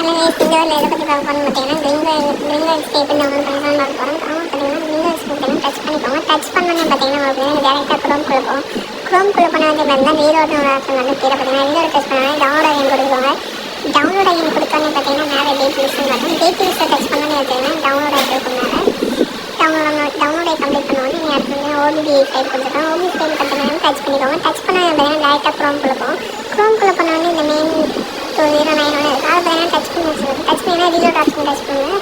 இந்த ஒரு எதை பற்றி பார்க்க போகிறோம்னு பார்த்தீங்கன்னா லிங்கோ எக்ஸ்பி எப்படி டவுன்லோட் பண்ணி பார்க்க போகிறோம். பார்த்தீங்கன்னா லிங்கோ எக்ஸ்பி டச் பண்ணிக்கோங்க. டச் பண்ணோன்னு பார்த்தீங்கன்னா உங்களுக்கு டேரெக்டாக க்ரோம்குள்ளே போகும். க்ரோம்குள்ளே போன வந்து பார்த்தீங்கன்னா ரீலோட்னு ஒரு ஆப்ஷன் வந்து கீழே பார்த்தீங்கன்னா ரீலோட் டச் பண்ணாலே டவுன்லோட் ஐயன் கொடுத்துக்கோங்க. டவுன்லோட் ஐயன் கொடுத்தோன்னே பார்த்தீங்கன்னா மேலே டேட் லிஸ்ட்னு வரும். டேட் லிஸ்ட்டை டச் பண்ணோன்னு பார்த்தீங்கன்னா டவுன்லோட் ஆகிருக்கும். மேலே டவுன்லோடை கம்ப்ளீட் பண்ணுவோம். நீங்கள் அடுத்து வந்து ஓபிபி ஃபைல் கொடுத்துருக்கோம். ஓபிபி ஃபைல் பார்த்தீங்கன்னா டச் பண்ணிக்கோங்க. டச் பண்ண பார்த்தீங்கன்னா டேரெக்டாக க்ரோம்குள்ளே போகும். க்ரோம்குள்ளே போன வந்து இந்த மெயின் 209 ஒன்று இருக்குது. அதை பார்த்தீங்கன்னா டச் பண்ணி வச்சுருக்கோம். டச் பண்ணிங்கன்னா ரீலோட் ஆப்ஷன் டச் பண்ணுங்கள்.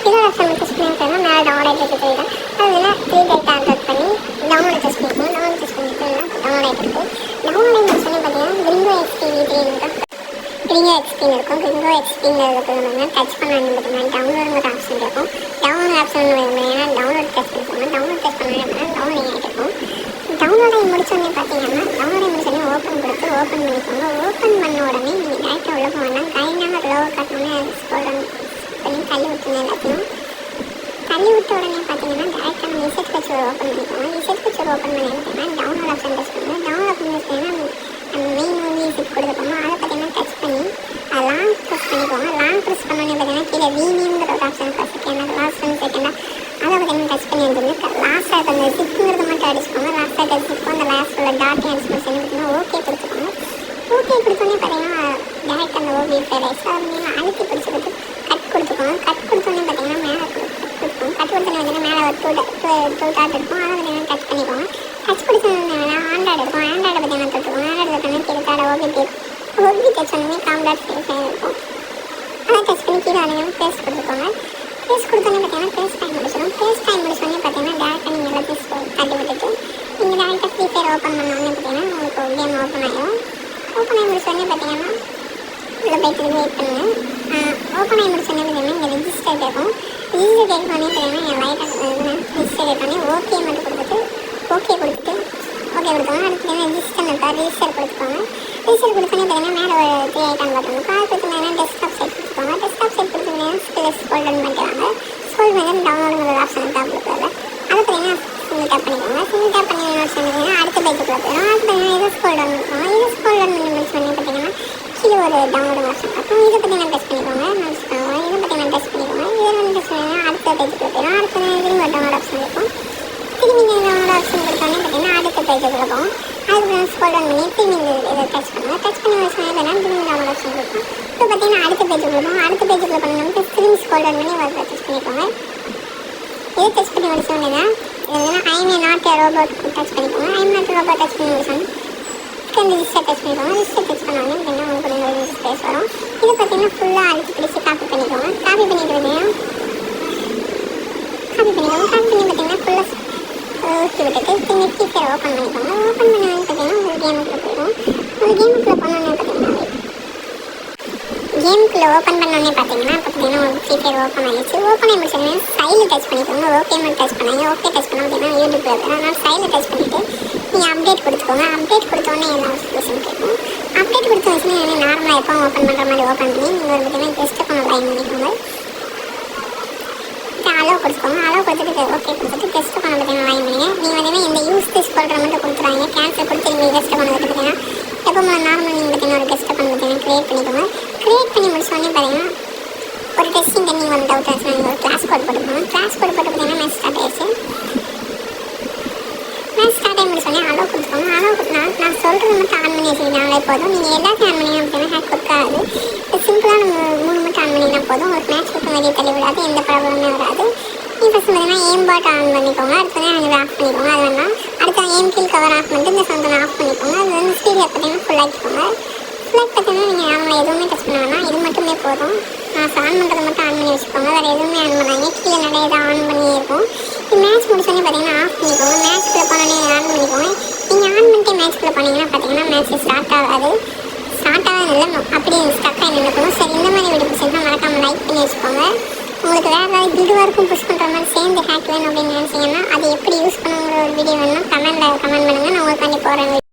ரீலோட் ஆப்ஷன் டச் பண்ணி வச்சுருந்தா மேலே டவுன்லோட் ஆகிட்டு தெரியும். அதில் 3 டேட்டா அப்லோட் பண்ணி டவுன்லோட் டச் பண்ணிக்கோங்க. டவுன்லோட் டச் பண்ணிட்டு டவுன்லோட் ஆகிட்டு டவுன்லோட் ஆகி சொல்லி பார்த்தீங்கன்னா லிங்கோ எக்ஸ்பின்னு இருக்கும். லிங்கோ எக்ஸ்பின்னு இருக்கிறது டச் பண்ணாங்க பார்த்தீங்கன்னா டவுன்லோடுங்கிற ஆப்ஷன் இருக்கும். டவுன்லோட் ஆப்ஷன் பார்த்தீங்கன்னா டவுன்லோட் டச் பண்ணிக்கோங்க. டவுன்லோட் டச் பண்ணால் டவுன்லோட் ஆகிட்டு இருக்கும். டவுன்லோட் ஆகி முடிச்சோடனே பார்த்தீங்கன்னா ஓப்பன் கொடுத்து ஓப்பன் பண்ணிக்கோங்க. ஓப்பன் பண்ண உடனே நீங்கள் டேரெக்டாக உள்ள போனால் கைண்டாக லோவை காட்டணும்னு ஸ்க்ரோல் பண்ணி தள்ளி விட்டுருங்க. எல்லாத்தையும் தள்ளி விட்ட உடனே பார்த்தீங்கன்னா டேரெக்டாக நம்ம இசட் பிக்சர் ஓப்பன் பண்ணிக்கோங்க. இசட் பிக்சர் ஓப்பன் பண்ணி பார்த்தீங்கன்னா டவுன்லோட் ஆப்ஷன் டச் பண்ணுங்கள். டவுன்லோட் பண்ணி வச்சிங்கன்னா நம்ம மெயின் மூவி இசட் கொடுத்துருக்கோமோ அதை பார்த்தீங்கன்னா டச் பண்ணி லாங் ப்ரெஸ் பண்ணிக்கோங்க. லாங் ப்ரெஸ் பண்ணோன்னே பார்த்தீங்கன்னா கீழே ரீநேம்ங்கிற ஒரு ஆப்ஷன் செகண்ட் லாஸ்ட் 1 செகண்டாக அதை பார்த்தீங்கன்னா டச் பண்ணி வந்துருக்கு. லாஸ்ட்டாக அந்த சிப்புங்கிறது மட்டும் அடிச்சுக்கோங்க. லாஸ்ட்டாக சிப்பு அந்த லாஸ்ட் உள்ள டாட் அடிச்சு பார்த்தீங்கன்னா ஓகே கொடுத்துக்கோங்க. ஓகே கொடுத்தோன்னே பார்த்தீங்கன்னா டேரெக்ட் அந்த ஓபி ஃபைல் ஆயிடுச்சு. அதை பார்த்தீங்கன்னா அழுத்தி பிடிச்சிக்கிட்டு கட் கொடுத்துக்கோங்க. கட் கொடுத்தோன்னே பார்த்தீங்கன்னா மேலே கொடுத்துக்கோங்க. கட் கொடுத்தோன்னே பார்த்தீங்கன்னா மேலே ஒரு டூ டாட் இருக்கும். அதை பார்த்தீங்கன்னா டச் பண்ணிக்கோங்க. டச் கொடுத்தோன்னா ஆண்ட்ராய்டு இருக்கும். ஆண்ட்ராய்டு பார்த்தீங்கன்னா தொட்டுக்கோங்க. ஆண்ட்ராய்டு பார்த்தீங்கன்னா கீழே ஓபி டச் பண்ணி காம்டாட் ஃபைல் இருக்கும். அதை டச் பண்ணி கீழே அதிகம் பேஸ்ட் கொடுத்துக்கோங்க. பேஸ்ட் கொடுத்தோன்னே பார்த்தீங்கன்னா பேஸ்ட் டைம் முடிச்சிடும். பேஸ்ட் டைம் முடிச்சோடனே பார்த்தீங்கன்னா டேரெக்டாக நீங்கள் எல்லாத்தையும் தள்ளி விட்டுட்டு நீங்கள் டேரெக்டாக ஃப்ரீ ஃபயர் ஓப்பன் பண்ணோன்னே பார்த்தீங்கன்னா உங்களுக்கு ஒரு கேம் ஓப்பன் ஆகிடும். ஓப்பன் ஆகி முடிச்சோடனே பார்த்தீங்கன்னா உள்ள போய்ட்டு வெயிட் பண்ணுங்கள். ஓப்பன் ஆகி முடிச்சோடனே பார்த்தீங்கன்னா இங்கே ரிஜிஸ்டர் கேட்கும். ரிஜிஸ்டர் கேட்கணுன்னே பார்த்தீங்கன்னா என் லைட்டாக ரிஜிஸ்டர் கேட்கணுன்னே ஓகே மட்டும் கொடுத்துட்டு ஓகே கொடுத்துக்கோங்க. அடுத்து ரிஜிஸ்டர் இருக்கா ரிஜிஸ்டர் கொடுத்துக்கோங்க. ரிஜிஸ்டர் கொடுத்தோன்னே பார்த்தீங்கன்னா மேலே ஒரு 3 ஐட்டம் பார்த்துக்கோங்க. கால் கொடுத்தீங்கன்னா டெஸ்க்டாப் சைட் கொடுத்துக்கோங்க. டெஸ்க்டாப் சைட் கொடுத்தீங்கன்னா ஸ்க்ரோல் பண்ணிக்கிறாங்க. ஸ்க்ரோல் பண்ணி டவுன்லோடுங்கிற ஆப்ஷன் டாப் கொடுக்குறது அதை பார்த்தீங்கன்னா சிங்கிள் டேப் பண்ணிக்கோங்க. சிங்கிள் டேப் பண்ணி சொன்னீங்கன்னா அடுத்த பேஜுக்குள்ள போயிடும். அடுத்து பார்த்தீங்கன்னா இதை ஸ்க்ரோல் டவுன் பண்ணிக்கோங்க. இதை ஸ்க்ரோல் டவுன் பண்ணி முடிச்சோன்னே பார்த்தீங்கன்னா கீழே ஒரு டவுன்லோடு ஆப்ஷன் இருக்கும். இதை பார்த்தீங்கன்னா டெஸ்ட் பண்ணிக்கோங்க. முடிச்சுக்கோங்க. இதை பார்த்தீங்கன்னா டெஸ்ட் பண்ணிக்கோங்க. இதில் வந்து டெஸ்ட் பண்ணிங்கன்னா அடுத்த பேஜுக்குள்ள போயிடும். அடுத்து திரும்பி ஒரு டவுன்லோட் ஆப்ஷன் இருக்கும். திரும்பி டவுன்லோட் ஆப்ஷன் கொடுத்தோன்னே பார்த்தீங்கன்னா அடுத்த பேஜுக்குள்ள போகும். அதுக்கு ஸ்க்ரோல் டவுன் பண்ணி திரும்பி இதை டச் பண்ணுங்கள். டச் பண்ணி வச்சோன்னே பார்த்தீங்கன்னா திரும்பி டவுன்லோட் ஆப்ஷன் இருக்கும். இப்போ பார்த்தீங்கன்னா அடுத்த பேஜுக்குள்ள போகும். அடுத்த பேஜுக்குள்ள பண்ணணும்னா திரும்பி ஸ்க்ரோல் டவுன் பண்ணி ஒரு டச் பண்ணிக்கோங்க. இதை டச் பண்ணி முடிச்சோன்னே தான் இல்லைன்னா ஐம் நாட் ரோபோட் டச் பண்ணிக்கோங்க. ஐம் நாட் ரோபோட் டச் பண்ணி முடிச்சோம். ரிஜிஸ்டர் டச் பண்ணிக்கோங்க. ரிஜிஸ்டர் டச் பண்ணோன்னே பார்த்தீங்கன்னா உங்களுக்கு ஒரு ஸ்பேஸ் வரும். இதை பார்த்தீங்கன்னா ஃபுல்லாக அழுத்தி பிடிச்சி காப்பி பண்ணிக்கோங்க. காப்பி பண்ணிட்டு பார்த்தீங்கன்னா காப்பி பண்ணி பார்த்தீங்கன்னா ஃபுல்லாக ஊற்றி விட்டுட்டு திரும்பி ஃப்ரீ ஃபயர் ஓப்பன் பண்ணிக்கோங்க. ஓப்பன் பண்ணி பார்த்தீங்கன்னா ஒரு கேமுக்குள்ளே போயிடும். ஒரு கேமுக்குள்ளே போனோன்னே பார்த்தீங்கன்னா கேமுக்குள்ளே ஓப்பன் பண்ணோன்னே பார்த்தீங்கன்னா இப்போ பார்த்தீங்கன்னா ஒரு ஃப்ரீ ஃபயர் ஓப்பன் ஆகிடுச்சு. ஓப்பன் ஆகி முடிச்சோன்னே சைடில் டச் பண்ணிக்கோங்க. ஓகே மட்டும் டச் பண்ணாங்க. ஓகே டச் பண்ணால் பார்த்தீங்கன்னா யூடியூப்பில் இருக்கும். அதனால் சைடில் டச் பண்ணிவிட்டு நீங்கள் அப்டேட் கொடுத்துக்கோங்க. அப்டேட் கொடுத்தோன்னே எல்லா விஷயம் கேட்கும். அப்டேட் கொடுத்த வச்சுன்னா நார்மலாக எப்போ ஓப்பன் பண்ணுற மாதிரி ஓப்பன் பண்ணி நீங்கள் ஒரு பார்த்தீங்கன்னா கெஸ்ட் அக்கௌண்ட் லைன் பண்ணிக்கோங்க. அளவு கொடுத்துக்கோங்க. அளவு கொடுத்துட்டு ஓகே கொடுத்துட்டு கெஸ்ட் அக்கௌண்ட் பார்த்தீங்கன்னா லைன் பண்ணிங்க. நீங்கள் பார்த்தீங்கன்னா இந்த யூஸ் திஸ் சொல்கிற மட்டும் கொடுத்துறாங்க. கேன்சல் கொடுத்து நீங்கள் கெஸ்ட் அக்கௌண்ட் பார்த்தீங்கன்னா எப்போ நார்மல் நீங்கள் பார்த்தீங்கன்னா ஒரு கெஸ்ட் அக்கௌண்ட் பார்த்தீங்கன்னா க்ரியேட் பண்ணிக்கோங்க. க்ரியேட் பண்ணி முடிச்சோடனே பார்த்தீங்கன்னா ஒரு டெஸ்டிங் தண்ணி வந்து டவுட் ஆச்சுன்னா நீங்கள் ஒரு கிளாஸ் கோட் போட்டுக்கோங்க. கிளாஸ் கோட் போட்டு பார்த்தீங்கன்னா மேட்ச் ஸ்டார்ட் ஆயிடுச்சு. மேட்ச் ஸ்டார்ட் ஆகி முடிச்சோடனே அளவு கொடுத்துக்கோங்க. அளவு நான் சொல்கிறது மட்டும் ஆன் பண்ணி வச்சுக்கிட்டாங்களே போதும். நீங்கள் எல்லாத்தையும் ஆன் பண்ணிங்கன்னா பார்த்தீங்கன்னா ஹேக் கொடுக்காது. சிம்பிளாக நம்ம 3 மட்டும் ஆன் பண்ணிங்கன்னா போதும். ஒரு மேட்ச் கொடுத்து வெளியே தள்ளி விடாது. எந்த ப்ராப்ளமே வராது. நீங்கள் ஃபஸ்ட் பார்த்தீங்கன்னா எய்ம் பாட் ஆன் பண்ணிக்கோங்க. அடுத்து நீங்கள் ஆஃப் பண்ணிக்கோங்க. அது வேணால் அடுத்து எய்ம் கீழ் கவர் ஆஃப் பண்ணிட்டு இந்த சொந்தம் ஆஃப் பண்ணிக்கோங்க. அது வந்து ஸ்பீடில் பார்த்தீங்கன்னா ஃபுல் ஆக்கிக்கோங்க. ஃபுல்லாக பார்த்தீங்கன்னா நீங்கள் நார்மலாக எதுவுமே டச் பண்ண வேணாம். இது மட்டுமே போதும். நான் ஆன் பண்ணுறது மட்டும் ஆன் பண்ணி வச்சுக்கோங்க. வேறு எதுவுமே ஆன் பண்ணாங்க. கீழே நிறைய இதை ஆன் பண்ணி இருக்கும். மேட்ச் முடிச்சோடனே பார்த்தீங்கன்னா ஆஃப் பண்ணிக்கோங்க. மேட்ச்குள்ளே போனோடனே ஆன் பண்ணிக்கோங்க. நீங்கள் ஆன் பண்ணிட்டு மேட்ச்குள்ளே போனீங்கன்னா பார்த்தீங்கன்னா மேட்ச் ஸ்டார்ட் ஆகாது. ஸ்டார்ட் ஆகாது இல்லை அப்படியே ஸ்டக் ஆகி நினைக்கணும். சரி இந்த மாதிரி வீடியோ பிடிச்சிருந்தா மறக்காமல் லைக் பண்ணி வச்சுக்கோங்க. உங்களுக்கு வேறு ஏதாவது கில்டு வரைக்கும் புஷ் பண்ணுற மாதிரி சேர்ந்து ஹேக் வேணும் அப்படின்னு நினச்சிங்கன்னா அதை எப்படி யூஸ் பண்ணுங்கிற ஒரு வீடியோ வேணும்னா கமெண்ட் பண்ணுங்கள். நான் உங்களுக்கு பண்ணி போகிறேன்.